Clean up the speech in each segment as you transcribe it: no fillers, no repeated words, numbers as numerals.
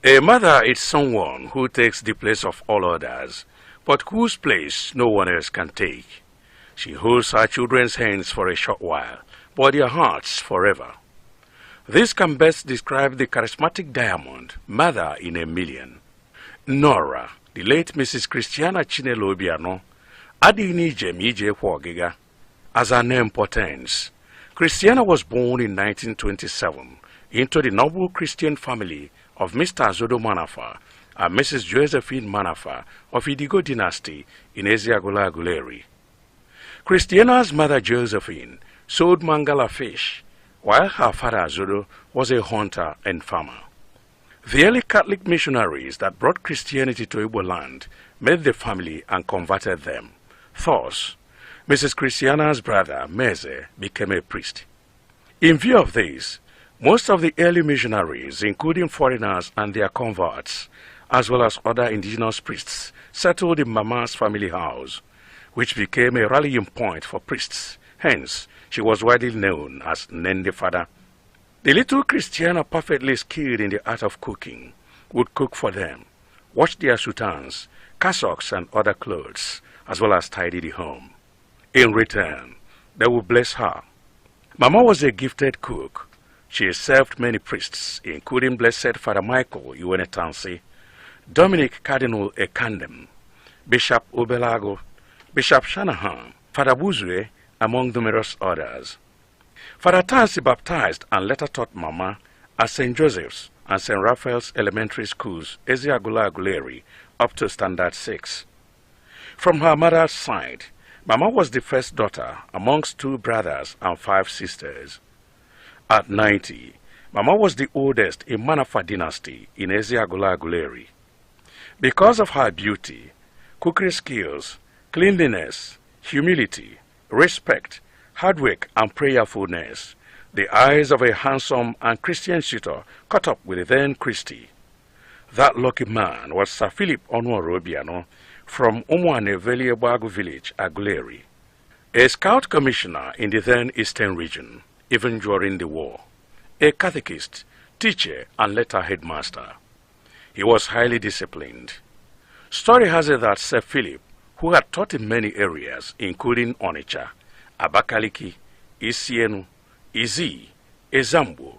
A mother is someone who takes the place of all others, but whose place no one else can take. She holds her children's hands for a short while, but their hearts forever. This can best describe the charismatic diamond, mother in a million. Nora, the late Mrs. Christiana Chinelo Obiano, Adinije Mije Hwogiga. As her name portends, Christiana was born in 1927 into the noble Christian family of Mr. Azodo Manafa and Mrs. Josephine Manafa of Idigo dynasty in Eziagola Aguleri. Christiana's mother Josephine sold mangala fish, while her father Azodo was a hunter and farmer. The early Catholic missionaries that brought Christianity to Igbo land met the family and converted them. Thus, Mrs. Christiana's brother Meze became a priest. In view of this, most of the early missionaries, including foreigners and their converts, as well as other indigenous priests, settled in Mama's family house, which became a rallying point for priests. Hence, she was widely known as Nende Fada. The little Christiana, perfectly skilled in the art of cooking, would cook for them, wash their soutanes, cassocks and other clothes, as well as tidy the home. In return, they would bless her. Mama was a gifted cook. She served many priests, including Blessed Father Michael Iwenetansi, Dominic Cardinal Ekandem, Bishop Obelago, Bishop Shanahan, Father Buzue, among numerous others. Father Tansi baptized and later taught Mama at St. Joseph's and St. Raphael's Elementary Schools, Eziagola Aguleri, up to Standard 6. From her mother's side, Mama was the first daughter amongst 2 brothers and 5 sisters. At 90, Mama was the oldest in Manafa dynasty in Eziagola Aguleri. Because of her beauty, cookery skills, cleanliness, humility, respect, hard work, and prayerfulness, the eyes of a handsome and Christian suitor caught up with the then Christy. That lucky man was Sir Philip Onwaro Obiano from Umuane Velieboagu village, Aguleri, a scout commissioner in the then Eastern region, even during the war, a catechist, teacher, and later headmaster. He was highly disciplined. Story has it that Sir Philip, who had taught in many areas, including Onitsha, Abakaliki, Isienu, Izi, Ezambo,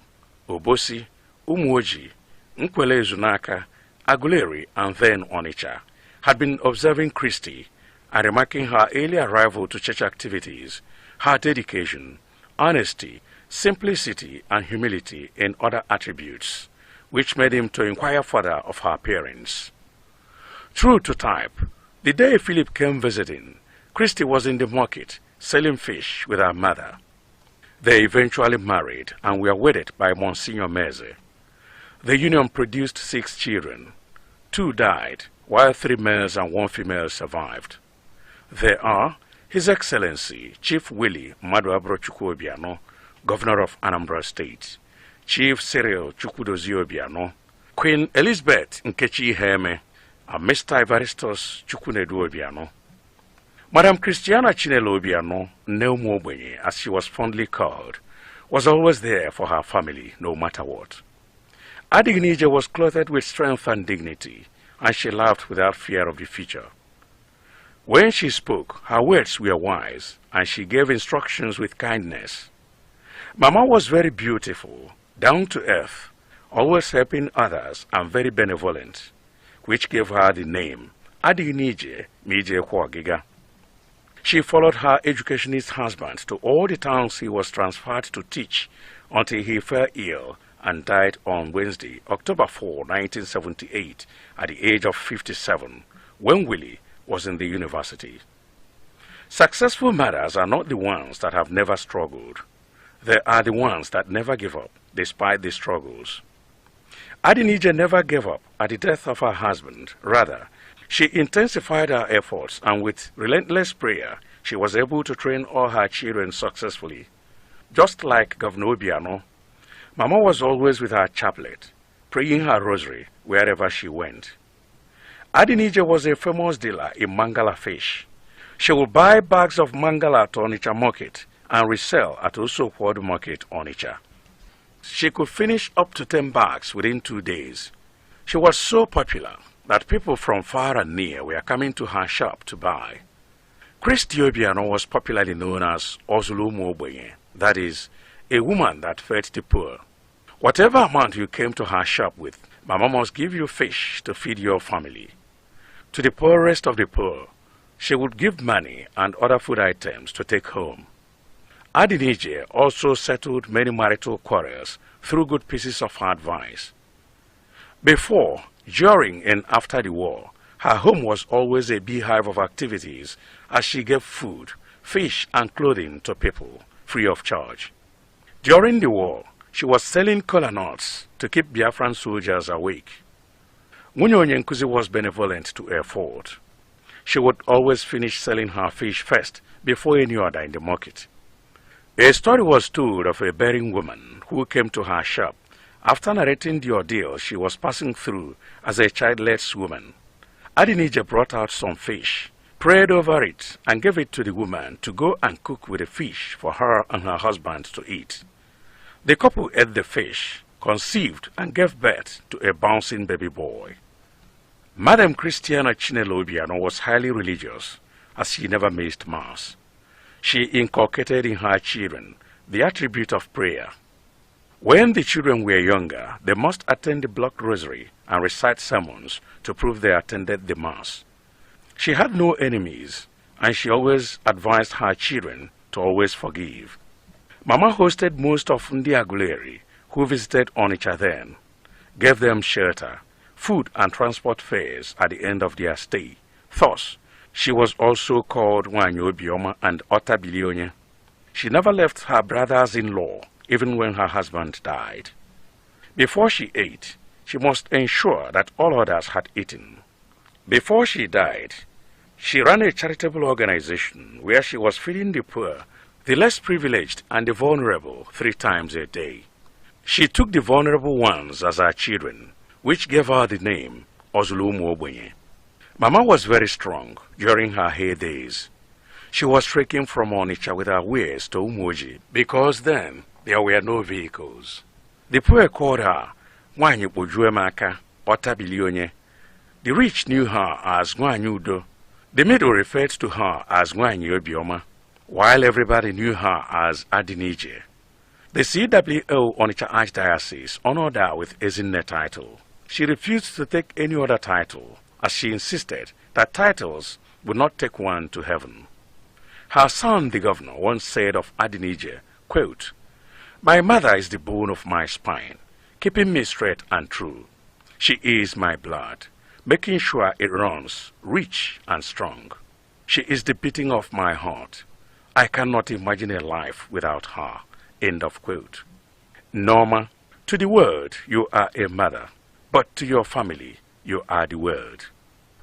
Obosi, Umuoji, Nkwele Zunaka, Aguleri, and then Onitsha, had been observing Christy and remarking her early arrival to church activities, her dedication, honesty, simplicity, and humility in other attributes, which made him to inquire further of her appearance. True to type, the day Philip came visiting, Christy was in the market selling fish with her mother. They eventually married and were wedded by Monsignor Meze. The union produced 6 children. 2 died, while 3 males and 1 female survived. They are His Excellency Chief Willie Maduabro Chukwu Obiano, Governor of Anambra State, Chief Cyril Chukwudozie Obiano, Queen Elizabeth Nkechi Iheme, and Mr. Evaristus Chukwunedu Obiano. Madam Christiana Chinelo Obiano, Neumu Ogbenye, as she was fondly called, was always there for her family, no matter what. Adignije was clothed with strength and dignity, and she laughed without fear of the future. When she spoke, her words were wise, and she gave instructions with kindness. Mama was very beautiful, down to earth, always helping others, and very benevolent, which gave her the name Adignije Mije Hwogiga. She followed her educationist husband to all the towns he was transferred to teach until he fell ill and died on Wednesday, October 4, 1978, at the age of 57, when Willie was in the university. Successful mothers are not the ones that have never struggled. They are the ones that never give up, despite the struggles. Adinije never gave up at the death of her husband. Rather, she intensified her efforts, and with relentless prayer, she was able to train all her children successfully. Just like Governor Obiano, Mama was always with her chaplet, praying her rosary wherever she went. Adinije was a famous dealer in mangala fish. She would buy bags of mangala at Onitsha market and resell at Osokwodo market, Onitsha. She could finish up to 10 bags within 2 days. She was so popular that people from far and near were coming to her shop to buy. Christy Obiano was popularly known as Ozulumu Ogbenye, that is, a woman that fed the poor. Whatever amount you came to her shop with, Mama must give you fish to feed your family. To the poorest of the poor, she would give money and other food items to take home. Adinije also settled many marital quarrels through good pieces of her advice. Before, during, and after the war, her home was always a beehive of activities as she gave food, fish, and clothing to people, free of charge. During the war, she was selling kola nuts to keep Biafran soldiers awake. Nwunye Nkuzi was benevolent to her fault. She would always finish selling her fish first before any other in the market. A story was told of a bearing woman who came to her shop after narrating the ordeal she was passing through as a childless woman. Adinije brought out some fish, prayed over it, and gave it to the woman to go and cook with the fish for her and her husband to eat. The couple ate the fish, conceived, and gave birth to a bouncing baby boy. Madam Christiana Chinelo Obiano was highly religious, as she never missed Mass. She inculcated in her children the attribute of prayer. When the children were younger, they must attend the block rosary and recite sermons to prove they attended the Mass. She had no enemies, and she always advised her children to always forgive. Mama hosted most of Ndi Aguleri, who visited Onitsha then, gave them shelter, food and transport fares at the end of their stay. Thus, she was also called Nwanyi Obioma and Otabilionye. She never left her brothers-in-law, even when her husband died. Before she ate, she must ensure that all others had eaten. Before she died, she ran a charitable organization where she was feeding the poor, the less privileged, and the vulnerable 3 times a day. She took the vulnerable ones as her children, which gave her the name Ozulumu Ogbenye. Mama was very strong during her heydays. She was trekking from Onitsha with her wares to Umoji because then there were no vehicles. The poor called her Nwanyi Ojuemaka Otabilionye. The rich knew her as Nwanyi Udo. The middle referred to her as Nwanyi Obioma, while everybody knew her as Adinije. The CWO Onitsha Archdiocese honored her with Ezinne title. She refused to take any other title, as she insisted that titles would not take one to heaven. Her son, the governor, once said of Adinije, quote, "My mother is the bone of my spine, keeping me straight and true. She is my blood, making sure it runs rich and strong. She is the beating of my heart. I cannot imagine a life without her." End of quote. Norma, to the world, you are a mother, but to your family, you are the world.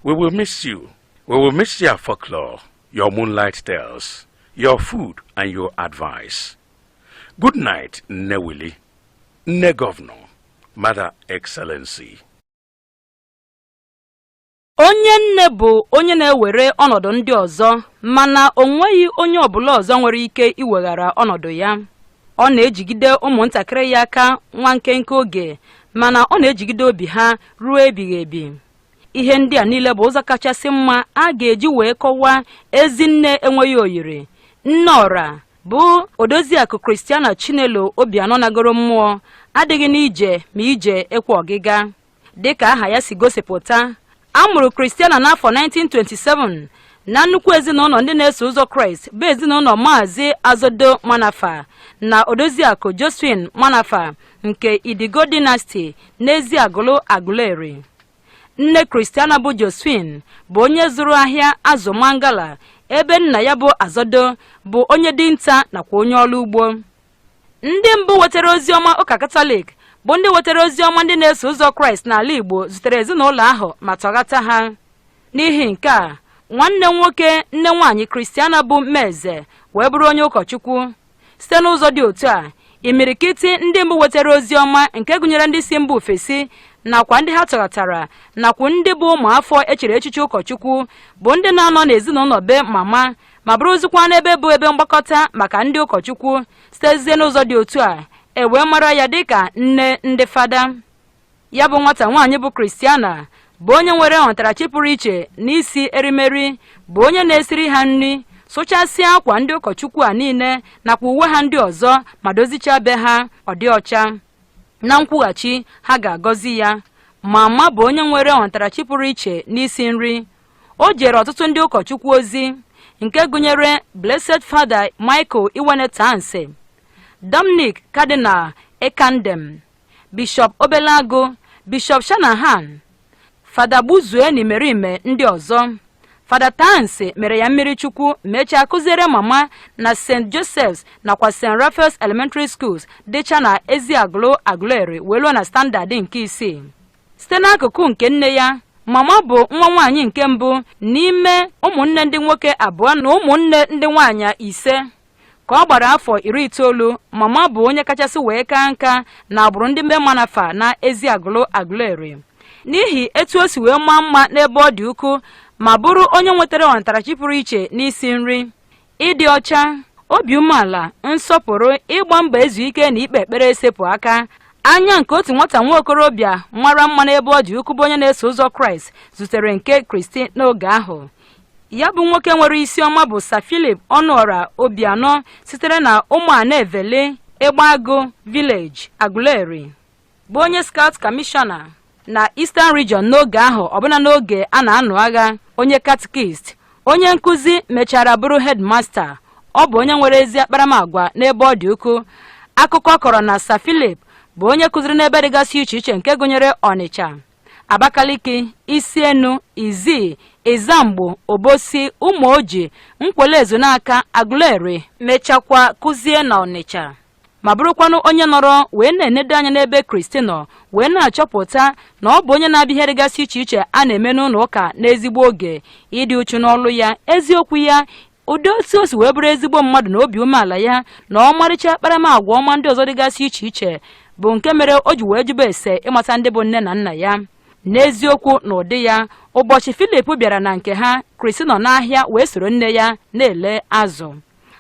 We will miss you. We will miss your folklore, your moonlight tales, your food, and your advice. Good night, Nne Willie, Nne Governor, Mother Excellency. Onye nne bụ onye na-ewere ọnọdụ ndị ọzọ, mana onweghị onye ọbụla ọzọ nwere ike iweghara ọnọdụ ya. Ọ na-ejigide ụmụntakịrị ya aka nwa nkenke oge, mana ọ na-ejigide obi ha ruo ebighị ebi. Ihe ndị a niile bụ ụzọ kachasị mma a ga-eji wee kọwaa ezi nne enweghị oyiri. Nne ọra bụ Odoziakụ Christiana Chinelo Obiano nagoro mmụọ, adịghị n'ije ma ije ekwe ọgịga. Dịka aha ya si gosipụta, a mụrụ Christiana n'afọ 1927 na nnukwu ezinụlọ ndị na-eso ụzọ Kraịst bụ ezinụlọ Maazị Azodo Manafa na Odoziakụ Josephine Manafa nke Idigo Dynasty n'Eziagụlụ Aguleri. Nne Christiana bụ Josephine bụ onye zụrụ ahịa azụ mangala, ebe nna ya bụ Azodo bụ onye dinta nakwa onye ọrụ ugbo. Ndị mbụ wetara ozi ọma ụka Katọlik bụ ndị wetara ozi ọma ndị na-eso ụzọ Kraịst n'ala Igbo zutere ezinụlọ ahụ ma tọghata ha. N'ihi nke a, nwanne nwoke nne nwaanyị Christiana bụ Mmeze wee bụrụ onye ụkọchukwu. Site n'ụzọ dị otu a, imirikiti ndị mbụ wetara ozi ọma nke gụnyere ndị si mba ofesi nakwa ndị ha tọghatara nakwa ndị bụ ụmụafọ echere echiche ụkọchukwu bụ ndị na-anọ n'ezinụlọ be mama ma bụrụzikwa n'ebe bụ ebe mgbakọta maka ndị ụkọchukwu. Sitezie n'ụzọ dị otu a, wee mara ya dịka nne ndị fada. ya bụ nwata nwaanyị bụ Christiana bụ onye nwere ọntarachi pụrụ iche n'isi erimeri, bụ onye na-esiri ha nri, sụchasịa akwa ndị ụkọchukwu a niile nakwa uwe ha ndị ọzọ ma dozicha be ha ọ dị ọcha. Na nkwughachi ha ga-agọzi ya. Mama bụ onye nwere ọntarachi pụrụ iche n'isi nri. O jere ọtụtụ ndị ụkọchukwu ozi nke gụnyere Blessed Father Michael Iwenetanse, Dominic Cardinal Ekandem, Bishop Obelago, Bishop Shanahan, Fada Buzueni Merime ndị ọzọ. Fada Tanse mere ya mmiri chukwu, mechaa kụziere mama na St. Joseph's nakwa St. Raphael's Elementary Schools dịcha na Eziagụlụ Agụleri wee na standard nke 6. Site n'akụkụ nke nne ya, mama bụ nwa nwaanyị nke mbụ n'ime ụmụnne ndị nwoke 2 na ụmụnne ndị nwaanyị 5. Ka ọ gbara afọ 19, mama bụ onye kachasị wee kaa nka na agbụrụ ndị mbe Manafa na Eziagụlụ Agụleri. N'ihi etu o si wee maa mma n'ebe ọ dị ukwuu ma bụrụ onye nwetara ọntarachi pụrụ iche n'isi nri, ịdị ọcha, obi umeala, nsọpụrụ, ịgba mbọ ezu ike na ikpe ekpere esepụ aka, anya nke otu nwata nwa okorobịa mara mma n'ebe ọ dị ukwuu bụ onye na-eso ụzọ Kraịst zutere nke Kristi n'oge ahụ. Ya bụ nwoke nwere isi ọma bụ Sir Philip Ọnụọra Obianọ sitere na Ụmụanevele, Egbeagụ Village, Agụleri, bụ onye Scout Commissioner na Eastern Region n'oge ahụ, ọbụna n'oge a na-anụ agha, onye katikist, onye nkụzi, mechara bụrụ headmaster. Ọ bụ onye nwere ezi akparamagwa n'ebe ọ dị ukwuu. Akụkọ kọrọ na Sir Philip bụ onye kụziri n'ebe dịgasị iche iche nke gụnyere Ọnịcha, Abakaliki, Isienu, Izii, Izamgbo, Obosi, Ụmụoji, Nkwelezu n'aka, Agụleri, mechakwa kụzie na Ọnịcha, ma bụrụkwanụ onye nọrọ wee na-enedo anya n'ebe Kristi nọ, wee na-achọpụta na ọ bụ onye na-abịa ihe dịgasị iche iche a na-eme n'ụlọ ụka n'ezigbo oge, ịdị uchu n'ọlụ ya, eziokwu ya, ụdị otu o si wee bụrụ ezigbo mmadụ na obi umeala ya na ọmarịcha akparamagwa ọma ndị ọzọ dịgasị iche iche bụ nke mere o ji wee jube ese ịmata ndị bụ nne na nna ya. N'eziokwu na ụdị ya, ụbọchị Philip bịara na nke ha, Kristi nọ n'ahịa wee soro nne ya na-ele azụ.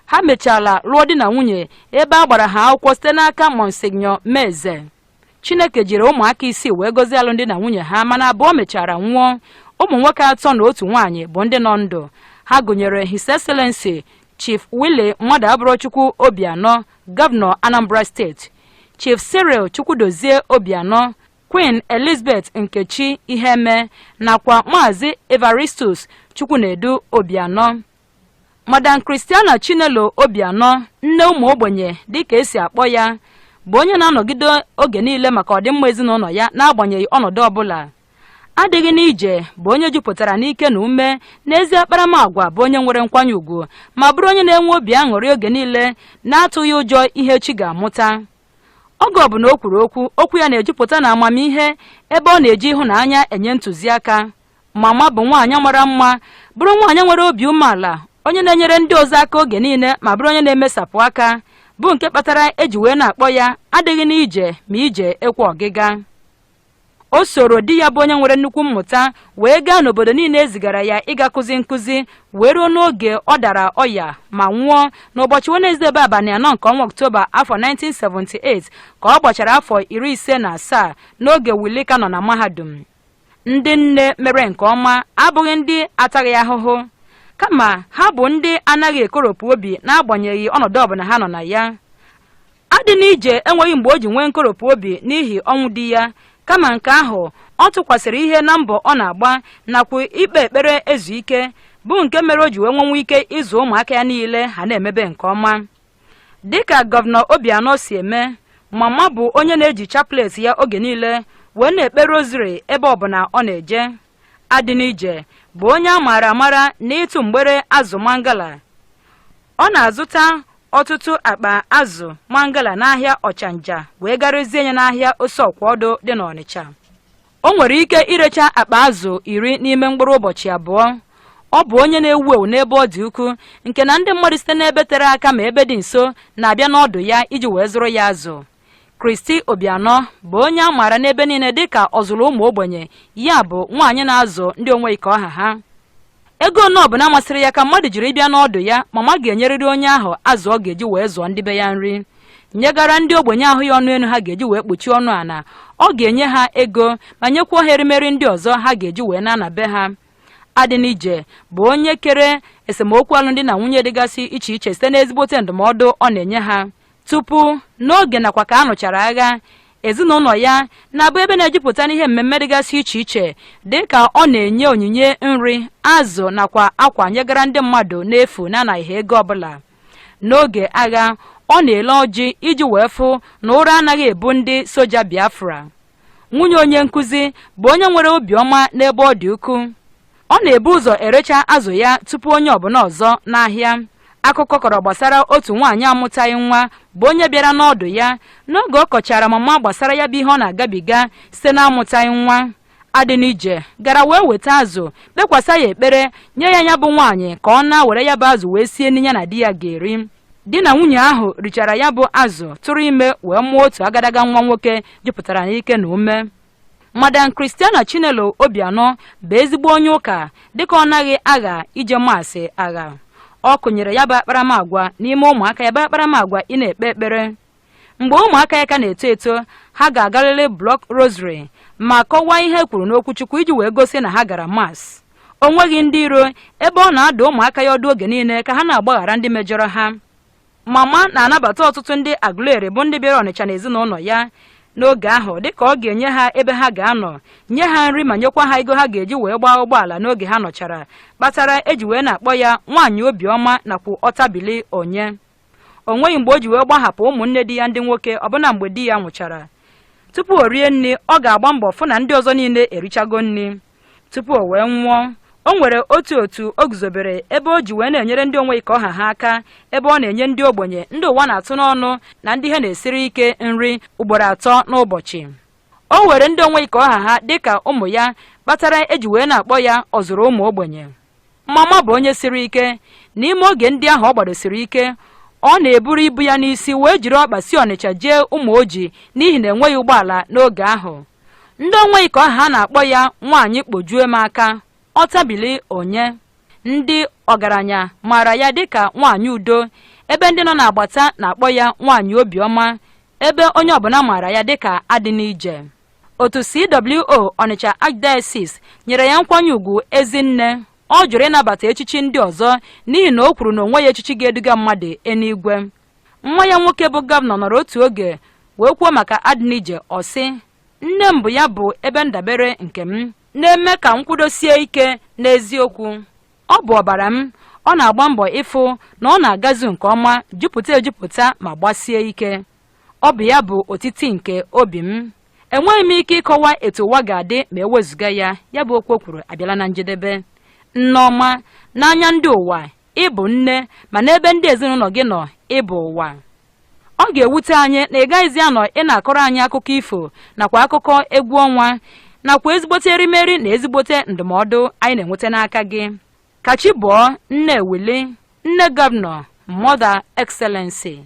Ha mechala lụọ di na nwunye ebe a gbara ha akwụkwọ site n'aka Monsignor Meze. Chineke jiri ụmụaka 6 wee gọzie alụmdi na nwunye ha, mana abụọ mechara nwụọ. Ụmụ nwoke 3 na otu nwaanyị bụ ndị nọ ndụ. Ha gụnyere His Excellency Chief Willie Mmadụabụrọchukwu Obianọ, Governor Anambra State; Chief Cyril Chukwudozie Obianọ; Queen Elizabeth Nkechi Iheme nakwa Maazị Evaristus Chukwunedu Obianọ. Madam Christiana Chinelo Obianọ, nne ụmụ ogbenye dịka esi akpọ ya, bụ onye na-anọgide oge niile maka ọdịmma ezinụlọ ya n'agbanyeghị ọnọdụ ọbụla. Adịghị n'ije bụ onye jupụtara n'ike na ume, n'ezi akparamagwa bụ onye nwere nkwanye ùgwù ma bụrụ onye na-enwe obi aṅụrị oge niile na-atụghị ụjọ ihe chi ga-amụta. Oge ọbụla o kwuru okwu ya na-ejupụta na amamihe ebe ọ na-eji ịhụnanya enye ntụziaka. Mama bụ nwaanyị mara mma, bụrụ nwaanyị nwere obi umeala, onye na-enyere ndị ọzọ aka oge niile ma bụrụ onye na-emesapụ aka, bụ nke kpatara eji wee na-akpọ ya adịghị n'ije ma ije ekwe ọgịga. O soro di ya bụ onye nwere nnukwu mmụta wee gaa n'obodo niile ezigara ya ịga kụzi nkụzi, wee ruo n'oge ọ dara ọya ma nwụọ n'ụbọchị Wenezdee abalị 4 nke ọnwa Ọktoba afọ 1978 ka ọ gbachara afọ 57 n'oge Wilika nọ na mahadum. Ndị nne mere nke ọma abụghị ndị ataghị ahụhụ, kama ha bụ ndị anaghị ekoropụ obi n'agbanyeghị ọnọdụ ọbụla ha nọ na ya. Adị n'ije enweghị mgbe o ji nwee nkoropụ obi n'ihi ọnwụ di ya, kama nke ahụ ọ tụkwasịrị ihe na mbọ ọ na-agba nakwa ikpe ekpere ezu ike, bụ nke mere o ji wee nwenwe ike ịzụ ụmụaka ya niile ha na-emebe nke ọma. Dịka Gọvanọ Obianọ si eme, mama bụ onye na-eji chaplet ya oge niile wee na-ekpe rosary ebe ọbụla ọ na-eje. Adị n'ije bụ onye a maara amara n'ịtụ mgbere azụ mangala. Ọ na-azụta ọtụtụ akpa azụ mangala n'ahịa Ọchanja wee garezie ya n'ahịa Oseọkwọdụ dị n'Ọnịcha. O nwere ike irecha akpa azụ 10 n'ime mkpụrụ ụbọchị 2. Ọ bụ onye na-ewu ewu n'ebe ọ dị ukwuu, nke na ndị mmadụ site n'ebe tere aka ma ebe dị nso na-abịa n'ọdụ ya iji wee zụrụ ya azụ. Kristi Obianọ bụ onye a maara n'ebe niile dịka ọzụrụ ụmụ ogbenye, ya bụ nwaanyị na-azụ ndị onwe ike ọha ha. Ego one ọbụla masịrị ya ka mmadụ jiri ịbịa n'ọdụ ya, mama ga-enyerịrị onye ahụ azụ ọ ga-eji wee zụọ ndị be ya nri. nyegara ndị ogbenye ahụ ya ọnụ elu ha ga-eji wee kpuchie ọnụ ana. Ọ ga-enye ha ego ma nyekwa ha erimeri ndị ọzọ ha ga-eji wee na be ha. Adịnije bụ onye kere esemokwu alụmdi na nwunye dịgasị iche iche site n'ezigbote ndụmọdụ ọ na-enye ha. Tupu, n'oge nakwa ka a nụchara agha, ezinụlọ ya na-abụ ebe na-ejupụta n'ihe mmemme dịgasị iche iche dịka ọ na-enye onyinye nri, azụ nakwa akwa nyegara ndị mmadụ n'efu na-anaghị ego ọbụla. N'oge agha, ọ na-ele ọjị iji wee fụ na ụra anaghị ebu ndị soja Biafra. Nwunye onye nkụzi bụ onye nwere obiọma n'ebe ọ dị ukwuu. Ọ na-ebu ụzọ erecha azụ ya tupu onye ọbụla ọzọ n'ahịa. Akụkọ kọrọ gbasara otu nwaanyị amụtaghị nwa bụ onye bịara n'ọdụ ya n'oge ọ kọchara mama gbasara ya bụ ihe ọ na-agabiga site na amụtaghị nwa. Adịnije gara wee weta azụ kpekwasa ya ekpere nye ya bụ nwaanyị ka ọ na-were ya bụ azụ wee sie n'inya na di ya ga-eri. Di na nwunye ahụ richara ya bụ azụ tụrụ ime wee mụọ otu agadaga nwa nwoke jupụtara n'ike na ume. Madam Christiana Chinelo Obianọ bụ ezigbo onye ụka dịka ọ naghị agha ije maasị agha. Ọ kụnyere ya bụ akparamagwa n'ime ụmụaka ya bụ akparamagwa ị na-ekpe ekpere. Mgbe ụmụaka ya ka na-eto eto, ha ga-agarịrị Block Rosary ma kọwaa ihe kwuru n'okwuchukwu iji wee gosi na ha gara mass. O nweghị ndị iro ebe ọ na-adụ ụmụaka ya ọdụ oge niile ka ha na-agbaghara ndị mejọrọ ha. Mama na-anabata ọtụtụ ndị Aguleri bụ ndị bịara Ọnịcha na ezinụlọ ya n'oge ahụ dịka ọ ga-enye ha ebe ha ga-anọ, nye ha nri ma nyekwa ha ego ha ga-eji wee gbaa ụgbọala n'oge ha nọchara, kpatara eji wee na-akpọ ya nwaanyị obiọma nakwa ọtabili onye. O nweghị mgbe o ji wee gbahapụ ụmụnne di ya ndị nwoke ọbụna mgbe di ya nwụchara. Tupu o rie nri, ọ ga-agba mbọ fụ na ndị ọzọ niile erichago nri. Tupu o wee nwụọ, o nwere otu o guzobere ebe o ji wee na-enyere ndị onwe ka ọha ha aka, ebe ọ na-enye ndị ogbenye, ndị ụwa na-atụ n'ọnụ na ndị ihe na-esiri ike nri ugboro 3 n'ụbọchị. O were ndị onwe ka ọha ha dịka ụmụ ya, kpatara eji wee na-akpọ ya ọzụrụ ụmụ ogbenye. Mama bụ onye siri ike. N'ime oge ndị ahụ ọ gbadosiri ike, ọ na-eburu ibu ya n'isi wee jiri ọkpa si Ọnịcha jee Ụmụ Oji n'ihi na enweghị ụgbọala n'oge ahụ. Ndị onwe ka ọha ha na-akpọ ya nwaanyị kpojuo m aka, ọtabili onye. Ndị ọgaranya maara ya dịka nwaanyị udo, ebe ndị nọ n'agbata na-akpọ ya nwaanyị obiọma, ebe onye ọbụla maara ya dịka Adịnije. Otu CWO Ọnịcha Archdiocese nyere ya nkwanye ugwu Ezinne. Ọ jụrụ ịnabata echichi ndị ọzọ n'ihi na o kwuru na onwe ya echichi ga-eduga mmadụ eluigwe. Nwa ya nwoke bụ gọvanọ nọrọ otu oge wee kwuo maka Adịnije, ọ sị, nne m bụ ya bụ ebe ndabere nke m, na-eme ka m kwudosie ike n'eziokwu. Ọ bụ ọbara m, ọ na-agba mbọ ịfụ na ọ na-agazu nke ọma, jupụta ejupụta ma gbasie ike. Ọ bụ ya bụ otiti nke obi m. Enweghị m ike ịkọwa etu ụwa ga-adị ma ewezuga ya. Ya bụ okwu kwuru abịala na njedebe. Nneọma, n'anya ndị ụwa ị bụ nne, ma n'ebe ndị ezinụlọ gị nọ ị bụ ụwa. Ọ ga-ewute anyị na ị gaghịzi anọ ị na-akọrọ anyị akụkọ ifo nakwa akụkọ egwu ọnwa nakwa ezigbote erimeri na ezigbote ndụmọdụ anyị na-enweta n'aka gị. Ka chi bọọ, Nne Eweli, nne gọvanọ, Mother Excellency.